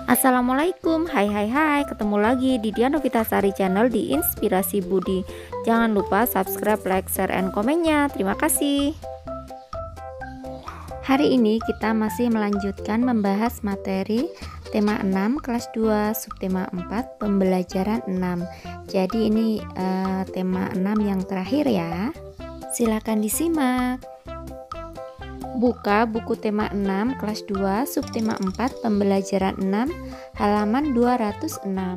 Assalamualaikum, hai, ketemu lagi di Dian Novitasari Channel di Inspirasi Budi. Jangan lupa subscribe, like, share, and komennya. Terima kasih. Hari ini kita masih melanjutkan membahas materi tema 6 kelas 2 subtema 4 pembelajaran 6. Jadi ini tema 6 yang terakhir ya. Silakan disimak. Buka buku tema 6 kelas 2 subtema 4 pembelajaran 6 halaman 206.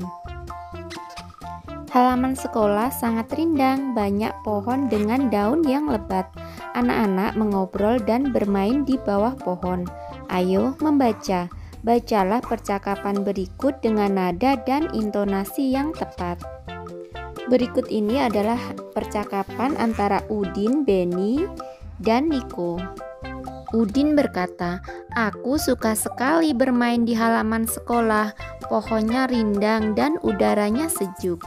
Halaman sekolah sangat rindang, banyak pohon dengan daun yang lebat. Anak-anak mengobrol dan bermain di bawah pohon. Ayo membaca. Bacalah percakapan berikut dengan nada dan intonasi yang tepat. Berikut ini adalah percakapan antara Udin, Beni, dan Niko. Udin berkata, "Aku suka sekali bermain di halaman sekolah. Pohonnya rindang dan udaranya sejuk."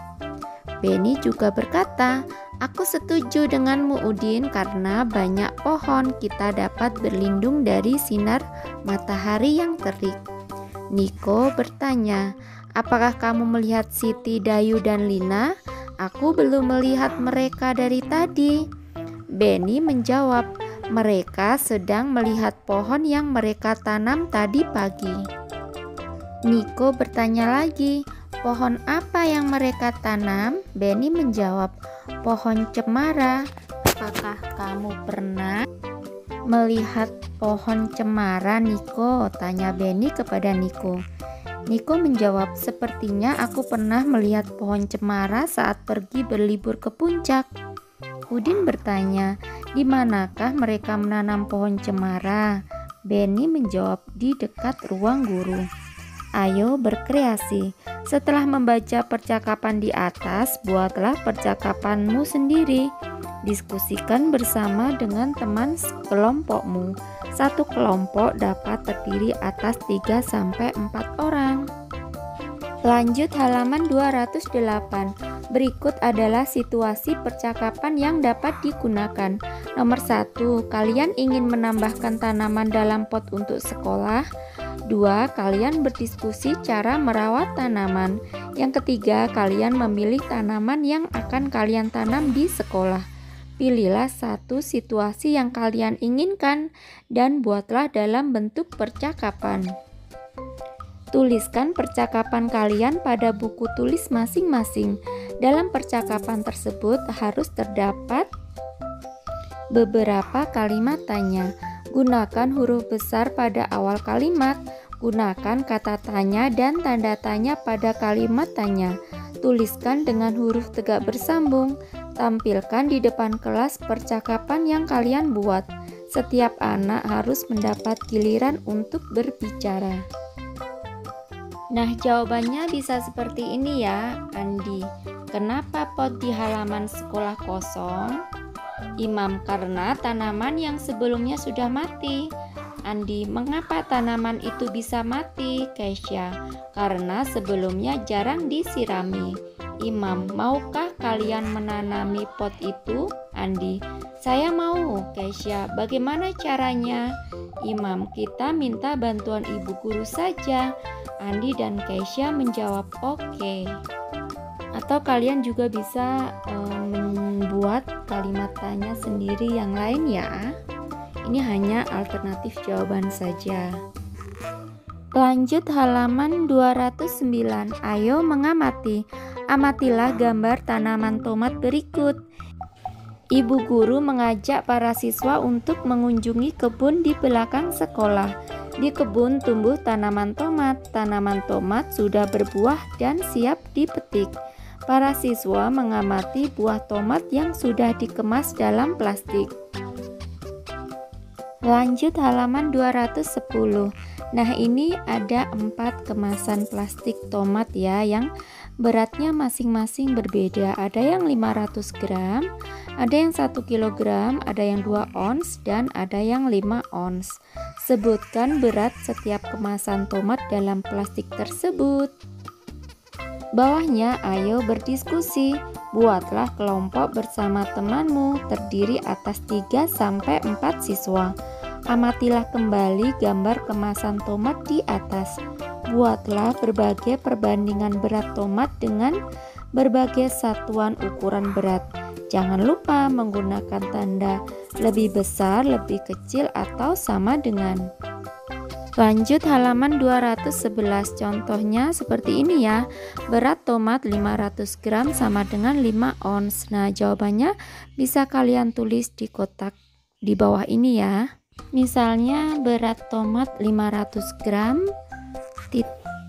Beni juga berkata, "Aku setuju denganmu Udin, karena banyak pohon kita dapat berlindung dari sinar matahari yang terik." Niko bertanya, "Apakah kamu melihat Siti, Dayu, dan Lina? Aku belum melihat mereka dari tadi." Beni menjawab, "Mereka sedang melihat pohon yang mereka tanam tadi pagi." Niko bertanya lagi, "Pohon apa yang mereka tanam?" Beni menjawab, "Pohon cemara." "Apakah kamu pernah melihat pohon cemara, Niko?" tanya Beni kepada Niko. Niko menjawab, "Sepertinya aku pernah melihat pohon cemara saat pergi berlibur ke puncak." Udin bertanya, "Di manakah mereka menanam pohon cemara?" Beni menjawab, "Di dekat ruang guru." Ayo berkreasi. Setelah membaca percakapan di atas, buatlah percakapanmu sendiri. Diskusikan bersama dengan teman kelompokmu. Satu kelompok dapat terdiri atas 3-4 orang. Lanjut halaman 208. Berikut adalah situasi percakapan yang dapat digunakan. Nomor 1, kalian ingin menambahkan tanaman dalam pot untuk sekolah. 2, kalian berdiskusi cara merawat tanaman. Yang ketiga, kalian memilih tanaman yang akan kalian tanam di sekolah. Pilihlah satu situasi yang kalian inginkan dan buatlah dalam bentuk percakapan. Tuliskan percakapan kalian pada buku tulis masing-masing. Dalam percakapan tersebut harus terdapat beberapa kalimat tanya. Gunakan huruf besar pada awal kalimat. Gunakan kata tanya dan tanda tanya pada kalimat tanya. Tuliskan dengan huruf tegak bersambung. Tampilkan di depan kelas percakapan yang kalian buat. Setiap anak harus mendapat giliran untuk berbicara. Nah, jawabannya bisa seperti ini ya, Andi. Kenapa pot di halaman sekolah kosong? Imam, karena tanaman yang sebelumnya sudah mati. Andi, mengapa tanaman itu bisa mati? Kesya, karena sebelumnya jarang disirami. Imam, maukah kalian menanami pot itu? Andi, saya mau. Kesya, bagaimana caranya? Imam, kita minta bantuan ibu guru saja. Andi dan Kesya menjawab oke. Atau kalian juga bisa membuat kalimat tanya sendiri yang lain ya. Ini hanya alternatif jawaban saja. Lanjut halaman 209. Ayo mengamati. Amatilah gambar tanaman tomat berikut. Ibu guru mengajak para siswa untuk mengunjungi kebun di belakang sekolah. Di kebun tumbuh tanaman tomat. Tanaman tomat sudah berbuah dan siap dipetik. Para siswa mengamati buah tomat yang sudah dikemas dalam plastik. Lanjut halaman 210. Nah, ini ada 4 kemasan plastik tomat ya, yang beratnya masing-masing berbeda. Ada yang 500 gram, ada yang 1 kilogram, ada yang 2 ons, dan ada yang 5 ons. Sebutkan berat setiap kemasan tomat dalam plastik tersebut. Bawahnya, ayo berdiskusi. Buatlah kelompok bersama temanmu, terdiri atas 3-4 siswa. Amatilah kembali gambar kemasan tomat di atas. Buatlah berbagai perbandingan berat tomat dengan berbagai satuan ukuran berat. Jangan lupa menggunakan tanda lebih besar, lebih kecil, atau sama dengan. Lanjut halaman 211. Contohnya seperti ini ya. Berat tomat 500 gram sama dengan 5 ons. Nah, jawabannya bisa kalian tulis di kotak di bawah ini ya. Misalnya berat tomat 500 gram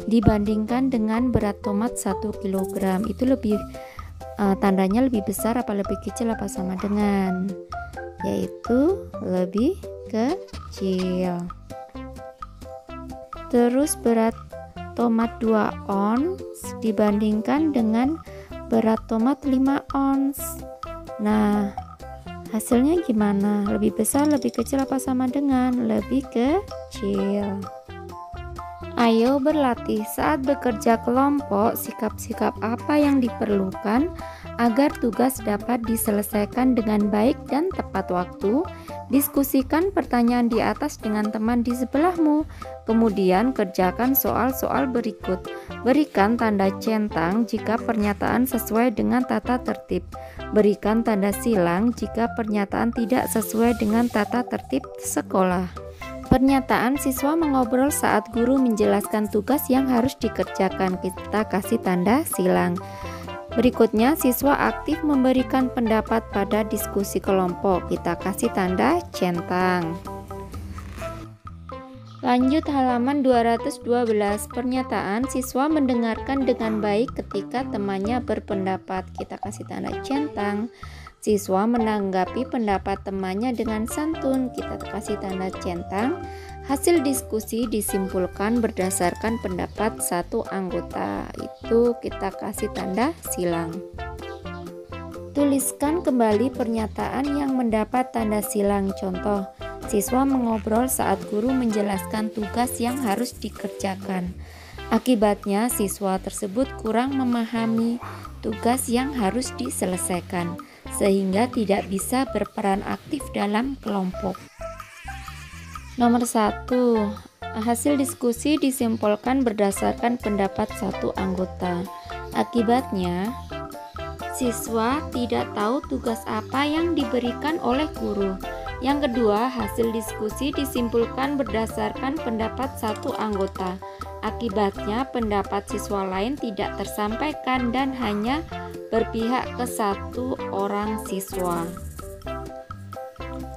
dibandingkan dengan berat tomat 1 kg. Itu lebih tandanya lebih besar apa lebih kecil apa sama dengan, yaitu lebih kecil. Terus berat tomat 2 ons dibandingkan dengan berat tomat 5 ons. Nah, hasilnya gimana? Lebih besar, lebih kecil apa sama dengan, lebih kecil. Ayo berlatih saat bekerja kelompok, sikap-sikap apa yang diperlukan agar tugas dapat diselesaikan dengan baik dan tepat waktu. Diskusikan pertanyaan di atas dengan teman di sebelahmu. Kemudian kerjakan soal-soal berikut. Berikan tanda centang jika pernyataan sesuai dengan tata tertib. Berikan tanda silang jika pernyataan tidak sesuai dengan tata tertib sekolah. Pernyataan siswa mengobrol saat guru menjelaskan tugas yang harus dikerjakan. Kita kasih tanda silang. Berikutnya, siswa aktif memberikan pendapat pada diskusi kelompok. Kita kasih tanda centang. Lanjut halaman 212. Pernyataan siswa mendengarkan dengan baik ketika temannya berpendapat. Kita kasih tanda centang. Siswa menanggapi pendapat temannya dengan santun. Kita kasih tanda centang. Hasil diskusi disimpulkan berdasarkan pendapat satu anggota. Itu kita kasih tanda silang. Tuliskan kembali pernyataan yang mendapat tanda silang. Contoh, siswa mengobrol saat guru menjelaskan tugas yang harus dikerjakan. Akibatnya, siswa tersebut kurang memahami tugas yang harus diselesaikan, sehingga tidak bisa berperan aktif dalam kelompok. Nomor 1. Hasil diskusi disimpulkan berdasarkan pendapat satu anggota. Akibatnya, siswa tidak tahu tugas apa yang diberikan oleh guru. Yang kedua, hasil diskusi disimpulkan berdasarkan pendapat satu anggota. Akibatnya, pendapat siswa lain tidak tersampaikan dan hanya berpihak ke satu orang siswa.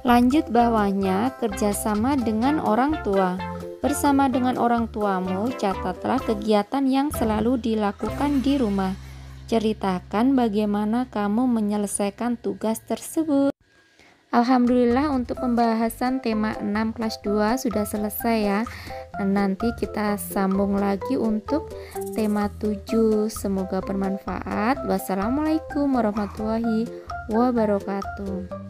Lanjut bawahnya, kerjasama dengan orang tua. Bersama dengan orang tuamu, catatlah kegiatan yang selalu dilakukan di rumah. Ceritakan bagaimana kamu menyelesaikan tugas tersebut. Alhamdulillah untuk pembahasan tema 6 kelas 2 sudah selesai ya. Nanti kita sambung lagi untuk tema 7. Semoga bermanfaat. Wassalamualaikum warahmatullahi wabarakatuh.